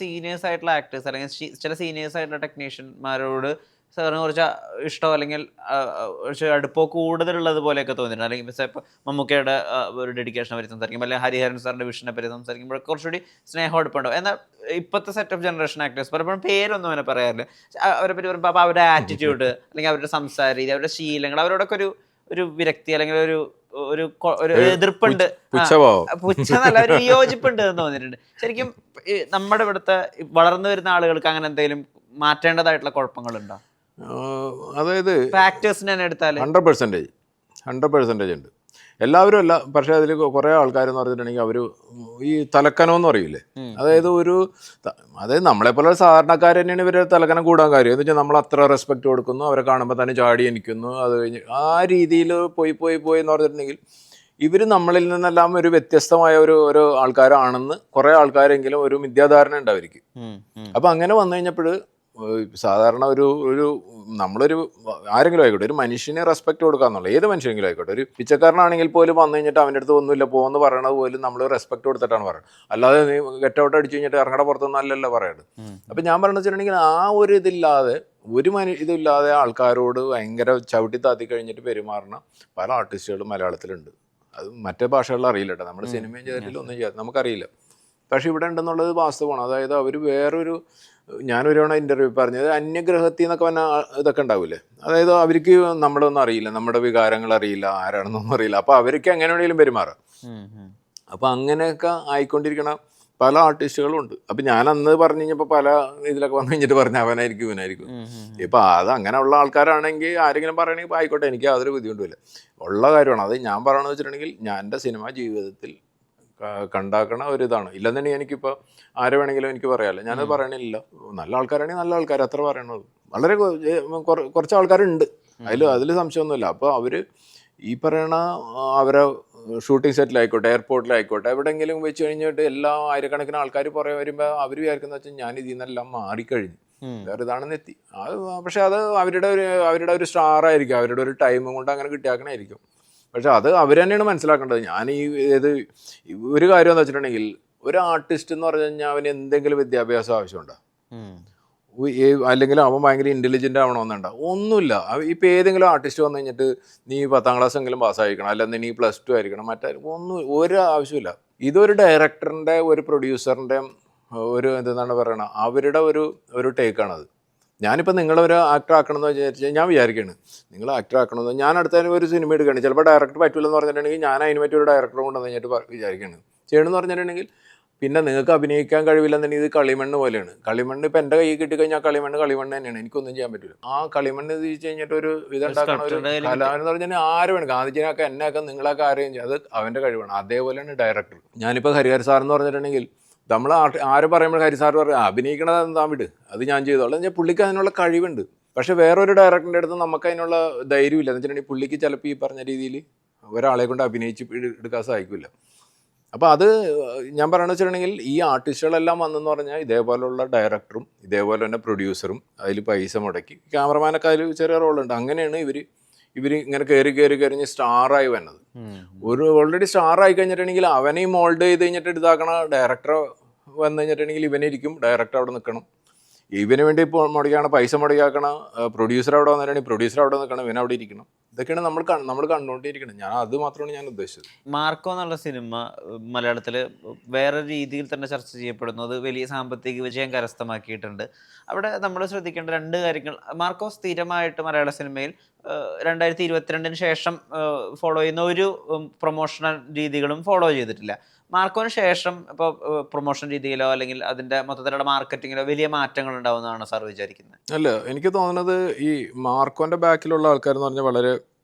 Seniors ആയിട്ടുള്ള actors അല്ലെങ്കിൽ ചില സീനിയേഴ്സ് ആയിട്ടുള്ള ടെക്നീഷ്യന്മാരോട് സാറിന് കുറച്ച് ഇഷ്ടം അല്ലെങ്കിൽ കുറച്ച് അടുപ്പോ കൂടുതലുള്ളത് പോലെയൊക്കെ തോന്നിയിട്ടുണ്ട്. അല്ലെങ്കിൽ ഇപ്പോൾ മമ്മൂക്കയുടെ ഒരു ഡെഡിക്കേഷനെ പറ്റി സംസാരിക്കുമ്പോൾ അല്ലെങ്കിൽ ഹരിഹരൻ സാറിൻ്റെ വിഷനെ പറ്റി സംസാരിക്കുമ്പോൾ കുറച്ചുകൂടി സ്നേഹം അടുപ്പുണ്ടാവും. എന്നാൽ ഇപ്പോഴത്തെ സെറ്റ് ഓഫ് ജനറേഷൻ ആക്ടേഴ്സ് പലപ്പോഴും പേരൊന്നും അങ്ങനെ പറയാറില്ല. അവരെ പറ്റി പറയുമ്പോൾ അപ്പോൾ അവരുടെ ആറ്റിറ്റ്യൂഡ് അല്ലെങ്കിൽ അവരുടെ സംസാര രീതി, അവരുടെ ശീലങ്ങൾ, അവരോടൊക്കെ ഒരു ഒരു വിരക്തി അല്ലെങ്കിൽ ഒരു ഒരു ഒരു എതിർപ്പുണ്ട്, പുച്ഛന്നല്ല, ഒരു വിയോജിപ്പുണ്ട് എന്ന് തോന്നിയിട്ടുണ്ട്. ശരിക്കും നമ്മുടെ ഇവിടുത്തെ വളർന്നു വരുന്ന ആളുകൾക്ക് അങ്ങനെ എന്തെങ്കിലും മാറ്റേണ്ടതായിട്ടുള്ള കുഴപ്പങ്ങളുണ്ടോ? അതായത് ആക്ടേഴ്സിനെ തന്നെ എടുത്താൽ 100% ഉണ്ട്. എല്ലാവരും അല്ല, പക്ഷേ അതിൽ കുറേ ആൾക്കാരെന്ന് പറഞ്ഞിട്ടുണ്ടെങ്കിൽ അവർ ഈ തലക്കനമെന്ന് പറയില്ലേ, അതായത് നമ്മളെപ്പോലെ സാധാരണക്കാർ തന്നെയാണ് ഇവർ തലക്കനം കൂടാൻ കാര്യം. എന്ന് വെച്ചാൽ നമ്മൾ അത്ര റെസ്പെക്റ്റ് കൊടുക്കുന്നു, അവരെ കാണുമ്പോൾ തന്നെ ചാടി എനിക്കുന്നു, അത് കഴിഞ്ഞ് ആ രീതിയിൽ പോയി എന്ന് പറഞ്ഞിട്ടുണ്ടെങ്കിൽ ഇവർ നമ്മളിൽ നിന്നെല്ലാം ഒരു വ്യത്യസ്തമായ ഒരു ആൾക്കാരാണെന്ന് കുറേ ആൾക്കാരെങ്കിലും ഒരു മിഥ്യാധാരണ ഉണ്ട് അവർക്ക്. അപ്പം അങ്ങനെ വന്നു കഴിഞ്ഞപ്പോൾ സാധാരണ ഒരു നമ്മളൊരു ആരെങ്കിലും ആയിക്കോട്ടെ, ഒരു മനുഷ്യനെ റെസ്പെക്ട് കൊടുക്കുക എന്നുള്ള, ഏത് മനുഷ്യനെങ്കിലും ആയിക്കോട്ടെ, ഒരു പിച്ചക്കാരനാണെങ്കിൽ പോലും വന്നു കഴിഞ്ഞിട്ട് അവൻ്റെ അടുത്ത് ഒന്നുമില്ല പോകുമെന്ന് പറയണത് പോലും നമ്മൾ റെസ്പെക്ട് കൊടുത്തിട്ടാണ് പറയുന്നത്. അല്ലാതെ നീ ഗെറ്റ് ഔട്ട് അടിച്ചു കഴിഞ്ഞിട്ട് ഇറങ്ങടെ പുറത്തൊന്നും അല്ലല്ലോ പറയുന്നത്. അപ്പം ഞാൻ പറഞ്ഞു വെച്ചിട്ടുണ്ടെങ്കിൽ ആ ഒരു ഇതില്ലാതെ ഇതില്ലാതെ ആൾക്കാരോട് ഭയങ്കര ചവിട്ടി താത്തി കഴിഞ്ഞിട്ട് പെരുമാറുന്ന പല ആർട്ടിസ്റ്റുകളും മലയാളത്തിലുണ്ട്. അത് മറ്റേ ഭാഷകളിൽ അറിയില്ല കേട്ടോ, നമ്മുടെ സിനിമയും ചെയ്തിട്ടില്ല, ഒന്നും ചെയ്യാതെ നമുക്കറിയില്ല. പക്ഷെ ഇവിടെ ഉണ്ടെന്നുള്ളത് വാസ്തവമാണ്. അതായത് അവർ വേറൊരു, ഞാനൊരു തവണ ഇൻ്റർവ്യൂ പറഞ്ഞത് അന്യഗ്രഹത്തിൽ നിന്നൊക്കെ വന്ന ഇതൊക്കെ ഉണ്ടാവില്ലേ, അതായത് അവർക്ക് നമ്മളൊന്നും അറിയില്ല, നമ്മുടെ വികാരങ്ങൾ അറിയില്ല, ആരാണെന്നൊന്നും അറിയില്ല. അപ്പോൾ അവർക്ക് എങ്ങനെ വേണമെങ്കിലും പെരുമാറാം. അപ്പോൾ അങ്ങനെയൊക്കെ ആയിക്കൊണ്ടിരിക്കണ പല ആർട്ടിസ്റ്റുകളും ഉണ്ട്. അപ്പം ഞാൻ അന്ന് പറഞ്ഞു കഴിഞ്ഞപ്പോൾ പല ഇതിലൊക്കെ വന്നു കഴിഞ്ഞിട്ട് പറഞ്ഞ ഇവനായിരിക്കും. ഇപ്പം അത് അങ്ങനെയുള്ള ആൾക്കാരാണെങ്കിൽ ആരെങ്കിലും പറയണമെങ്കിൽ ആയിക്കോട്ടെ, എനിക്ക് യാതൊരു ബുദ്ധിമുട്ടുമില്ല, ഉള്ള കാര്യമാണ്. അത് ഞാൻ പറയണമെന്ന് വെച്ചിട്ടുണ്ടെങ്കിൽ ഞാൻ എൻ്റെ സിനിമ ജീവിതത്തിൽ കണ്ടാക്കണ ഒരിതാണ്. ഇല്ലെന്നുണ്ടെങ്കിൽ എനിക്കിപ്പോൾ ആരെ വേണമെങ്കിലും എനിക്ക് പറയാമല്ലോ, ഞാനത് പറയണില്ല. നല്ല ആൾക്കാരാണെങ്കിൽ നല്ല ആൾക്കാർ അത്ര പറയണത്. വളരെ കുറച്ച് ആൾക്കാരുണ്ട്, അതിൽ സംശയമൊന്നുമില്ല. അപ്പോൾ അവർ ഈ പറയണ അവരെ ഷൂട്ടിംഗ് സെറ്റിലായിക്കോട്ടെ, എയർപോർട്ടിലായിക്കോട്ടെ, എവിടെയെങ്കിലും വെച്ച് കഴിഞ്ഞിട്ട് എല്ലാ ആയിരക്കണക്കിന് ആൾക്കാർ പുറകെ വരുമ്പോൾ അവർ വിചാരിക്കുന്ന വെച്ചാൽ ഞാൻ ഇതിൽ നിന്നെല്ലാം മാറിക്കഴിഞ്ഞു, വേറെ ഇതാണെന്ന് എത്തി. അത് പക്ഷെ അത് അവരുടെ ഒരു സ്റ്റാർ ആയിരിക്കും, അവരുടെ ഒരു ടൈമും കൊണ്ട് അങ്ങനെ കിട്ടിയാക്കണായിരിക്കും. പക്ഷെ അത് അവർ തന്നെയാണ് മനസ്സിലാക്കേണ്ടത്. ഞാൻ ഒരു കാര്യം എന്ന് വെച്ചിട്ടുണ്ടെങ്കിൽ, ഒരു ആർട്ടിസ്റ്റ് എന്ന് പറഞ്ഞു കഴിഞ്ഞാൽ അവന് എന്തെങ്കിലും വിദ്യാഭ്യാസം ആവശ്യമുണ്ടോ, അല്ലെങ്കിൽ അവൻ ഭയങ്കര ഇൻ്റലിജൻ്റ് ആവണമെന്നുണ്ടോ? ഒന്നുമില്ല. ഇപ്പോൾ ഏതെങ്കിലും ആർട്ടിസ്റ്റ് വന്നു കഴിഞ്ഞിട്ട് നീ 10ാം ക്ലാസ് എങ്കിലും പാസ്സായിരിക്കണം, അല്ലെങ്കിൽ നീ +2 ആയിരിക്കണം, ഒരു ആവശ്യമില്ല. ഇതൊരു ഡയറക്ടറിൻ്റെ, ഒരു പ്രൊഡ്യൂസറിൻ്റെ ഒരു എന്താണ് പറയണത്, അവരുടെ ഒരു ടേക്കാണത്. ഞാനിപ്പോൾ നിങ്ങളൊരു ആക്ടർ ആക്കണമെന്ന് വിചാരിച്ചാൽ ഞാൻ വിചാരിക്കുകയാണ്, നിങ്ങൾ ആക്ടർ ആക്കണമെന്ന്. ഞാൻ അടുത്ത ഒരു സിനിമ എടുക്കുകയാണ്, ചിലപ്പോൾ ഡയറക്ടർ പറ്റില്ലെന്ന് പറഞ്ഞിട്ടുണ്ടെങ്കിൽ ഞാൻ അതിന് പറ്റിയൊരു ഡയറക്ടറെ കൊണ്ടുവന്ന് കഴിഞ്ഞിട്ട് വിചാരിക്കുകയാണ് ചെയ്യണമെന്ന് പറഞ്ഞിട്ടുണ്ടെങ്കിൽ. പിന്നെ നിങ്ങൾക്ക് അഭിനയിക്കാൻ കഴിവില്ലെന്നുണ്ടെങ്കിൽ ഇത് കളിമണ്ണ് പോലെയാണ്. കളിമണ്ണ് ഇപ്പം എൻ്റെ കയ്യിൽ കിട്ടിക്കഴിഞ്ഞാൽ കളിമണ്ണ് തന്നെയാണ്, എനിക്കൊന്നും ചെയ്യാൻ പറ്റില്ല. ആ കളിമണ്ണ് തിരിച്ച് കഴിഞ്ഞിട്ട് ഒരു ഇതുണ്ടാക്കണ ഒരു കല എന്ന് പറഞ്ഞാൽ ആര് വേണം, ഗാന്ധിജിനൊക്കെ എന്നെയൊക്കെ നിങ്ങളൊക്കെ ആരെയും ചെയ്യും, അത് അവൻ്റെ കഴിവാണ്. അതേപോലെയാണ് ഡയറക്ടർ. ഞാനിപ്പോൾ ഹരിഹർ സാർ എന്ന് പറഞ്ഞിട്ടുണ്ടെങ്കിൽ നമ്മൾ ആര് പറയുമ്പോൾ ഹരി സാർ പറയും അഭിനയിക്കണത് എന്താ വിട്, അത് ഞാൻ ചെയ്തോളാം. എന്ന് വെച്ചാൽ പുള്ളിക്ക് അതിനുള്ള കഴിവുണ്ട്. പക്ഷെ വേറൊരു ഡയറക്ടറിൻ്റെ അടുത്ത് നമുക്ക് അതിനുള്ള ധൈര്യമില്ല. എന്ന് വെച്ചിട്ടുണ്ടെങ്കിൽ പുള്ളിക്ക് ചിലപ്പോൾ ഈ പറഞ്ഞ രീതിയിൽ ഒരാളെ കൊണ്ട് അഭിനയിച്ച് എടുക്കാൻ സാധിക്കില്ല. അപ്പോൾ അത് ഞാൻ പറയണമെന്ന് വെച്ചിട്ടുണ്ടെങ്കിൽ ഈ ആർട്ടിസ്റ്റുകളെല്ലാം വന്നെന്ന് പറഞ്ഞാൽ ഇതേപോലുള്ള ഡയറക്ടറും ഇതേപോലെ തന്നെ പ്രൊഡ്യൂസറും അതിൽ പൈസ മുടക്കി, ക്യാമറമാനൊക്കെ അതിൽ ചെറിയ റോളുണ്ട്. അങ്ങനെയാണ് ഇവർ ഇങ്ങനെ കയറി സ്റ്റാറായി വന്നത്. ഓൾറെഡി സ്റ്റാറായി കഴിഞ്ഞിട്ടുണ്ടെങ്കിൽ അവനെ മോൾഡ് ചെയ്ത് കഴിഞ്ഞിട്ട് ഇതാക്കണ ഡയറക്ടർ വന്നു കഴിഞ്ഞിട്ടുണ്ടെങ്കിൽ ഇവനിരിക്കും, ഡയറക്ടർ അവിടെ നിൽക്കണം. ഇവന് വേണ്ടി ഇപ്പോൾ പൈസ മുടക്കിയാക്കണ പ്രൊഡ്യൂസർ അവിടെ വന്നിട്ടുണ്ടെങ്കിൽ പ്രൊഡ്യൂസർ അവിടെ നിൽക്കണം, ഇവൻ അവിടെ ഇരിക്കണം. ഇതൊക്കെയാണ് നമ്മൾ കണ്ടുകൊണ്ടിരിക്കണം. അത് മാത്രമാണ് ഞാൻ ഉദ്ദേശിച്ചത്. മാർക്കോ എന്നുള്ള സിനിമ മലയാളത്തിൽ വേറെ രീതിയിൽ തന്നെ ചർച്ച ചെയ്യപ്പെടുന്നത്, വലിയ സാമ്പത്തിക വിജയം കരസ്ഥമാക്കിയിട്ടുണ്ട്. അവിടെ നമ്മൾ ശ്രദ്ധിക്കേണ്ട 2 കാര്യങ്ങൾ. മാർക്കോ സ്ഥിരമായിട്ട് മലയാള സിനിമയിൽ 2022 ശേഷം ഫോളോ ചെയ്യുന്ന ഒരു പ്രൊമോഷണൽ രീതികളും ഫോളോ ചെയ്തിട്ടില്ല. മാർക്കോന് ശേഷം ഇപ്പോൾ പ്രൊമോഷൻ രീതിയിലോ അല്ലെങ്കിൽ അതിൻ്റെ മൊത്തത്തിലുള്ള മാർക്കറ്റിങ്ങിലോ വലിയ മാറ്റങ്ങൾ ഉണ്ടാവുന്നതാണോ സാർ വിചാരിക്കുന്നത്? അല്ല, എനിക്ക് തോന്നുന്നത് ഈ മാർക്കോൻ്റെ ബാക്കിലുള്ള ആൾക്കാരെന്ന് പറഞ്ഞാൽ വളരെ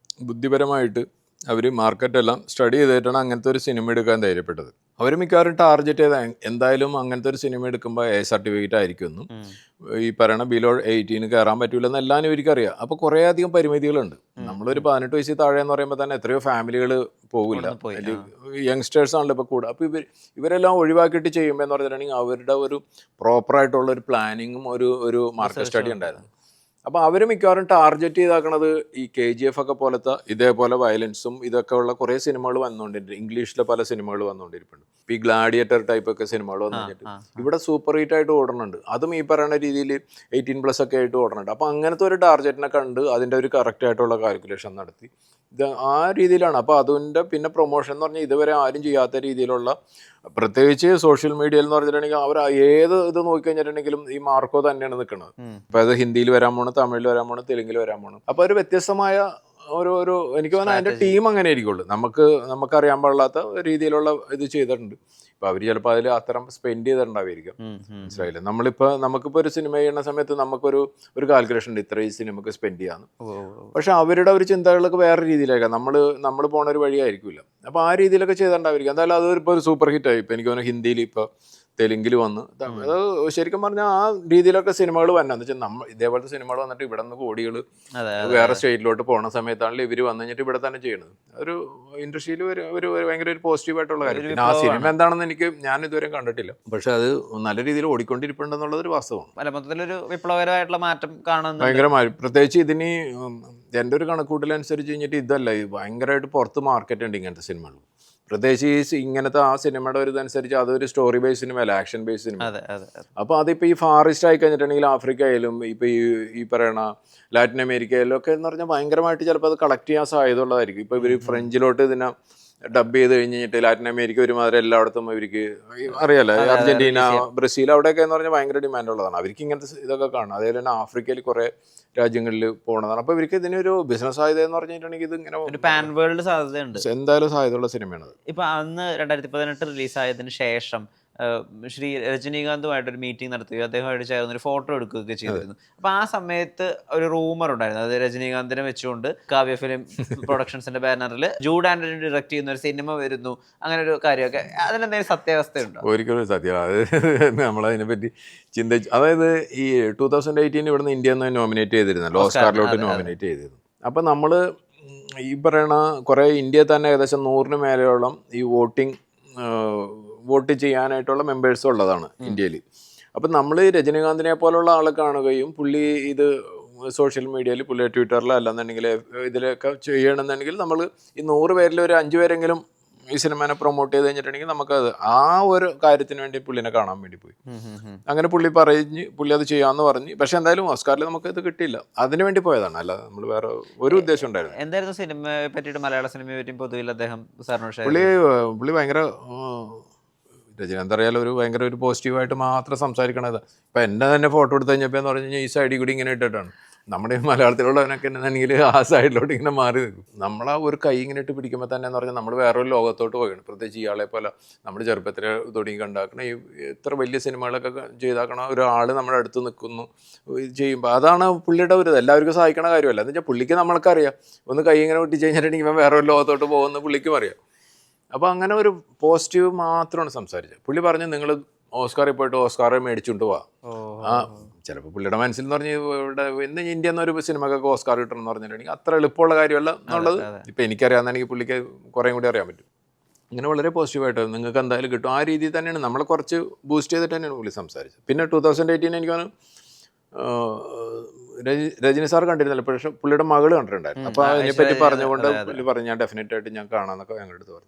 ബുദ്ധിപരമായിട്ട് അവർ മാർക്കറ്റെല്ലാം സ്റ്റഡി ചെയ്തിട്ടാണ് അങ്ങനത്തെ ഒരു സിനിമ എടുക്കാൻ ധൈര്യപ്പെട്ടത്. അവർ മിക്കവാറും ടാർഗറ്റ് ചെയ്ത എന്തായാലും അങ്ങനത്തെ ഒരു സിനിമ എടുക്കുമ്പോൾ A സർട്ടിഫിക്കറ്റ് ആയിരിക്കുമെന്നും ഈ പറയണ ബിലോ 18 കയറാൻ പറ്റൂലെന്ന് എല്ലാവരും ഇവർക്കറിയാം. അപ്പോൾ കുറേ അധികം പരിമിതികളുണ്ട്. നമ്മളൊരു 18 വയസ്സിൽ താഴെ എന്ന് പറയുമ്പോൾ തന്നെ എത്രയോ ഫാമിലികൾ പോകില്ല, യങ്സ്റ്റേഴ്സ് ആണല്ലോ ഇപ്പോൾ കൂടുക. അപ്പോൾ ഇവരെല്ലാം ഒഴിവാക്കിയിട്ട് ചെയ്യുമ്പോൾ എന്ന് പറഞ്ഞിട്ടുണ്ടെങ്കിൽ അവരുടെ ഒരു പ്രോപ്പറായിട്ടുള്ള ഒരു പ്ലാനിങ്ങും ഒരു മാർക്കറ്റ് സ്റ്റഡി ഉണ്ടായിരുന്നു. അപ്പോൾ അവർ മിക്കവാറും ടാർഗറ്റ് ചെയ്താക്കണത് ഈ KGF ഒക്കെ പോലത്തെ ഇതേപോലെ വയലൻസും ഇതൊക്കെ ഉള്ള കുറേ സിനിമകൾ വന്നുകൊണ്ടിരിക്കും. ഇംഗ്ലീഷിലെ പല സിനിമകൾ വന്നുകൊണ്ടിരിപ്പുണ്ട്. ഇപ്പോൾ ഈ ഗ്ലാഡിയേറ്റർ ടൈപ്പ് ഒക്കെ സിനിമകൾ വന്നു കഴിഞ്ഞിട്ട് ഇവിടെ സൂപ്പർ ഹീറ്റ് ആയിട്ട് ഓടുന്നുണ്ട്. അതും ഈ പറയുന്ന രീതിയിൽ 18+ ഒക്കെ ആയിട്ട് ഓടുന്നുണ്ട്. അപ്പോൾ അങ്ങനത്തെ ഒരു ടാർഗറ്റിനെ കണ്ട് അതിൻ്റെ ഒരു കറക്റ്റ് ആയിട്ടുള്ള കാൽക്കുലേഷൻ നടത്തി ഇത് ആ രീതിയിലാണ്. അപ്പോൾ അതിൻ്റെ പിന്നെ പ്രൊമോഷൻ എന്ന് പറഞ്ഞാൽ ഇതുവരെ ആരും ചെയ്യാത്ത രീതിയിലുള്ള, പ്രത്യേകിച്ച് സോഷ്യൽ മീഡിയയിൽ എന്ന് പറഞ്ഞിട്ടുണ്ടെങ്കിൽ അവർ ഏത് ഇത് നോക്കിക്കഴിഞ്ഞിട്ടുണ്ടെങ്കിലും ഈ മാർക്കോ തന്നെയാണ് നിൽക്കുന്നത്. അപ്പോൾ അത് ഹിന്ദിയിൽ വരാൻ പോണ്, തമിഴിൽ വരാൻ പോണ്, തെലുങ്കിൽ വരാൻ പോണ്. അപ്പോൾ ഒരു വ്യത്യസ്തമായ ഒരു എനിക്ക് തോന്നുന്നു അതിൻ്റെ ടീം അങ്ങനെ ആയിരിക്കുള്ളൂ. നമുക്കറിയാൻ പാടില്ലാത്ത രീതിയിലുള്ള ഇത് ചെയ്തിട്ടുണ്ട്. അപ്പോൾ അവർ ചിലപ്പോൾ അതിൽ അത്തരം സ്പെൻഡ് ചെയ്തിട്ടുണ്ടാവുമായിരിക്കും. മനസ്സിലായില്ലേ? നമുക്കിപ്പോൾ ഒരു സിനിമ ചെയ്യുന്ന സമയത്ത് നമുക്കൊരു കാൽക്കുലേഷൻ ഉണ്ട്, ഇത്ര ഈ സിനിമക്ക് സ്പെൻഡ് ചെയ്യാന്ന്. പക്ഷെ അവരുടെ ഒരു ചിന്തകളൊക്കെ വേറെ രീതിയിലായിരിക്കാം. നമ്മൾ പോണ ഒരു വഴിയായിരിക്കില്ല. അപ്പോൾ ആ രീതിയിലൊക്കെ ചെയ്തിട്ടുണ്ടായിരിക്കും. എന്തായാലും അതിപ്പോൾ ഒരു സൂപ്പർ ഹിറ്റായി. ഇപ്പോൾ എനിക്ക് തോന്നുന്നു ഹിന്ദിയിൽ, ഇപ്പോൾ തെലുങ്കിൽ വന്ന്, അത് ശരിക്കും പറഞ്ഞാൽ ആ രീതിയിലൊക്കെ സിനിമകൾ വന്നെന്ന് വെച്ചാൽ ഇതേപോലത്തെ സിനിമകൾ വന്നിട്ട് ഇവിടെ നിന്ന് കോടികൾ വേറെ സ്റ്റേറ്റിലോട്ട് പോകുന്ന സമയത്താണല്ലോ ഇവർ വന്നു കഴിഞ്ഞിട്ട് ഇവിടെ തന്നെ ചെയ്യുന്നത്. ഒരു ഇൻഡസ്ട്രിയിൽ ഒരു ഭയങ്കര ഒരു പോസിറ്റീവായിട്ടുള്ള കാര്യം. പിന്നെ ആ സിനിമ എന്താണെന്ന് ഞാൻ ഇതുവരെ കണ്ടിട്ടില്ല. പക്ഷെ അത് നല്ല രീതിയിൽ ഓടിക്കൊണ്ടിരിപ്പുണ്ടെന്നുള്ളത് ഒരു വാസ്തവമാണ്. മൊത്തത്തിലൊരു വിപ്ലവകരമായിട്ടുള്ള മാറ്റം കാണുന്നു. ഭയങ്കരമായി. പ്രത്യേകിച്ച് ഇതിന് എൻ്റെ ഒരു കണക്കൂട്ടലനുസരിച്ച് കഴിഞ്ഞിട്ട് ഇതല്ല, ഭയങ്കരമായിട്ട് പുറത്ത് മാർക്കറ്റ് ഉണ്ട് ഇങ്ങനത്തെ സിനിമകൾ. പ്രത്യേകിച്ച് ഇങ്ങനത്തെ ആ സിനിമയുടെ ഒരു ഇതനുസരിച്ച് അതൊരു സ്റ്റോറി ബേസ് സിനിമയല്ല, ആക്ഷൻ ബേസ് സിനിമ. അപ്പോൾ അതിപ്പോൾ ഈ ഫാർ ഈസ്റ്റ് ആയി കഴിഞ്ഞിട്ടുണ്ടെങ്കിൽ ആഫ്രിക്കയിലും ഇപ്പോൾ ഈ പറയണ ലാറ്റിൻ അമേരിക്കയിലും ഒക്കെ എന്ന് പറഞ്ഞാൽ ഭയങ്കരമായിട്ട് ചിലപ്പോൾ അത് കളക്ട് ചെയ്യാൻ സാധ്യത ഉള്ളതായിരിക്കും. ഇപ്പോൾ ഇവർ ഫ്രഞ്ചിലോട്ട് ഇതിനെ ഡബ് ചെയ്ത് കഴിഞ്ഞിട്ട് ലാറ്റിൻ അമേരിക്ക ഒരുമാതിരി എല്ലായിടത്തും ഇവർക്ക് അറിയാലോ, അർജന്റീന, ബ്രസീൽ അവിടെയൊക്കെ എന്ന് പറഞ്ഞാൽ ഭയങ്കര ഡിമാൻഡ് ഉള്ളതാണ്. അവർക്ക് ഇങ്ങനത്തെ ഇതൊക്കെ കാണും. അതേപോലെ തന്നെ ആഫ്രിക്കയിൽ കുറേ രാജ്യങ്ങളിൽ പോകണതാണ്. അപ്പോൾ ഇവർക്ക് ഇതിനൊരു ബിസിനസ് സാധ്യത എന്ന് പറഞ്ഞിട്ടുണ്ടെങ്കിൽ ഇത് ഇങ്ങനെ ഒരു പാൻ വേൾഡ് സാധ്യതയുണ്ട്. എന്തായാലും സാധ്യതയുള്ള സിനിമയാണ്. ഇപ്പൊ അന്ന് 2018 റിലീസായതിനു ശേഷം ശ്രീ രജനീകാന്തുമായിട്ടൊരു മീറ്റിംഗ് നടത്തുകയും അദ്ദേഹമായിട്ട് ചേർന്ന് ഒരു ഫോട്ടോ എടുക്കുകയൊക്കെ ചെയ്തിരുന്നു. അപ്പൊ ആ സമയത്ത് ഒരു റൂമർ ഉണ്ടായിരുന്നു, അത് രജനീകാന്തിനെ വെച്ചുകൊണ്ട് കാവ്യ ഫിലിം പ്രൊഡക്ഷൻസിന്റെ ബാനറിൽ ജൂഡ് ആന്റണി ഡയറക്ട് ചെയ്യുന്ന ഒരു സിനിമ വരുന്നു, അങ്ങനെ ഒരു കാര്യമൊക്കെ. അതിനെന്തെങ്കിലും സത്യാവസ്ഥയുണ്ടോ? ഒരിക്കലും സത്യം. അത് നമ്മളതിനെപ്പറ്റി ചിന്തിച്ചു. അതായത് ഈ 2018 ഇവിടുന്ന് ഇന്ത്യ എന്ന് നോമിനേറ്റ് ചെയ്തിരുന്നല്ലോ, ഓസ്കാറിലോട്ട് നോമിനേറ്റ് ചെയ്തിരുന്നു. അപ്പം നമ്മൾ ഈ പറയണ കുറേ ഇന്ത്യയിൽ തന്നെ ഏകദേശം 100-ന് മേലെയോളം ഈ വോട്ട് ചെയ്യാനായിട്ടുള്ള മെമ്പേഴ്സ് ഉള്ളതാണ് ഇന്ത്യയിൽ. അപ്പം നമ്മൾ രജനീകാന്തിനെ പോലുള്ള ആളെ കാണുകയും പുള്ളി ഇത് സോഷ്യൽ മീഡിയയിൽ, പുള്ളി ട്വിറ്ററിൽ അല്ലെന്നുണ്ടെങ്കിൽ ഇതിലൊക്കെ ചെയ്യണമെന്നുണ്ടെങ്കിൽ നമ്മൾ ഈ 100 പേരിൽ ഒരു 5 പേരെങ്കിലും ഈ സിനിമനെ പ്രൊമോട്ട് ചെയ്ത് കഴിഞ്ഞിട്ടുണ്ടെങ്കിൽ നമുക്കത് ആ ഒരു കാര്യത്തിന് വേണ്ടി പുള്ളിനെ കാണാൻ വേണ്ടി പോയി. അങ്ങനെ പുള്ളി അത് ചെയ്യാമെന്ന് പറഞ്ഞ്. പക്ഷെ എന്തായാലും ഓസ്കാറിൽ നമുക്ക് ഇത് കിട്ടിയില്ല. അതിനു വേണ്ടി പോയതാണ്, അല്ല നമ്മൾ വേറെ ഒരു ഉദ്ദേശം ഉണ്ടായിരുന്നു. എന്തായിരുന്നു സിനിമയെ പറ്റിയിട്ട്, മലയാള സിനിമയെ പറ്റി പൊതുവിൽ അദ്ദേഹം പുള്ളി ഭയങ്കര രജനീകാന്ത് അറിയാലോ, ഭയങ്കര ഒരു പോസിറ്റീവായിട്ട് മാത്രം സംസാരിക്കണത്. ഇപ്പം എന്നെ തന്നെ ഫോട്ടോ എടുത്ത് കഴിഞ്ഞപ്പോൾ എന്ന് പറഞ്ഞു കഴിഞ്ഞാൽ ഈ സൈഡിൽ കൂടി ഇങ്ങനെ ഇട്ടിട്ടാണ്. നമ്മുടെ മലയാളത്തിലുള്ളവനൊക്കെ എന്നെങ്കിൽ ആ സൈഡിലോട്ട് ഇങ്ങനെ മാറി നിൽക്കും. നമ്മളാ ഒരു കൈ ഇങ്ങനെ ഇട്ട് പിടിക്കുമ്പോൾ തന്നെ എന്ന് പറഞ്ഞാൽ നമ്മൾ വേറൊരു ലോകത്തോട്ട് പോവുകയാണ്. പ്രത്യേകിച്ച് ഇയാളെ പോലെ നമ്മുടെ ചെറുപ്പത്തിൽ തുടങ്ങി കണ്ടാക്കണം ഈ ഇത്ര വലിയ സിനിമകളൊക്കെ ചെയ്താക്കണം ഒരാൾ നമ്മുടെ അടുത്ത് നിൽക്കുന്നു ചെയ്യുമ്പോൾ അതാണ് പുള്ളിയുടെ ഒരു എല്ലാവർക്കും സഹായിക്കണ കാര്യമല്ല. എന്ന് വെച്ചാൽ പുള്ളിക്ക് നമ്മൾക്കറിയാം, ഒന്ന് കൈ ഇങ്ങനെ പൊട്ടിച്ച് കഴിഞ്ഞിട്ടുണ്ടെങ്കിൽ ഇവൻ വേറൊരു ലോകത്തോട്ട് പോകുമെന്ന് പുള്ളിക്കും അറിയാം. അപ്പോൾ അങ്ങനെ ഒരു പോസിറ്റീവ് മാത്രമാണ് സംസാരിച്ചത്. പുള്ളി പറഞ്ഞു നിങ്ങൾ ഓസ്കാറിൽ പോയിട്ട് ഓസ്കാർ മേടിച്ചുകൊണ്ട് പോവാം. ചിലപ്പോൾ പുള്ളിയുടെ മനസ്സിൽ എന്ന് പറഞ്ഞാൽ ഇവിടെ ഇന്ന് ഇന്ത്യ എന്നൊരു സിനിമക്കൊക്കെ ഓസ്കാർ കിട്ടണം എന്ന് പറഞ്ഞിട്ടുണ്ടെങ്കിൽ അത്ര എളുപ്പമുള്ള കാര്യമല്ല എന്നുള്ളത് ഇപ്പം എനിക്കറിയാമെന്നെനിക്ക് പുള്ളിക്ക് കുറേ കൂടി അറിയാൻ പറ്റും. ഇങ്ങനെ വളരെ പോസിറ്റീവായിട്ട് നിങ്ങൾക്ക് എന്തായാലും കിട്ടും ആ രീതിയിൽ തന്നെയാണ് നമ്മളെ കുറച്ച് ബൂസ്റ്റ് ചെയ്തിട്ട് തന്നെയാണ് പുള്ളി സംസാരിച്ചത്. പിന്നെ 2018 എനിക്ക് തോന്നുന്നു രജനി സാർ കണ്ടിരുന്നില്ല, പക്ഷേ പുള്ളിയുടെ മകൾ കണ്ടിട്ടുണ്ടായിരുന്നു. അപ്പോൾ അതിനെപ്പറ്റി പറഞ്ഞുകൊണ്ട് പുള്ളി പറഞ്ഞു ഞാൻ ഡെഫിനറ്റായിട്ട് ഞാൻ കാണാമെന്നൊക്കെ ഞങ്ങളുടെ അടുത്ത് പറഞ്ഞു.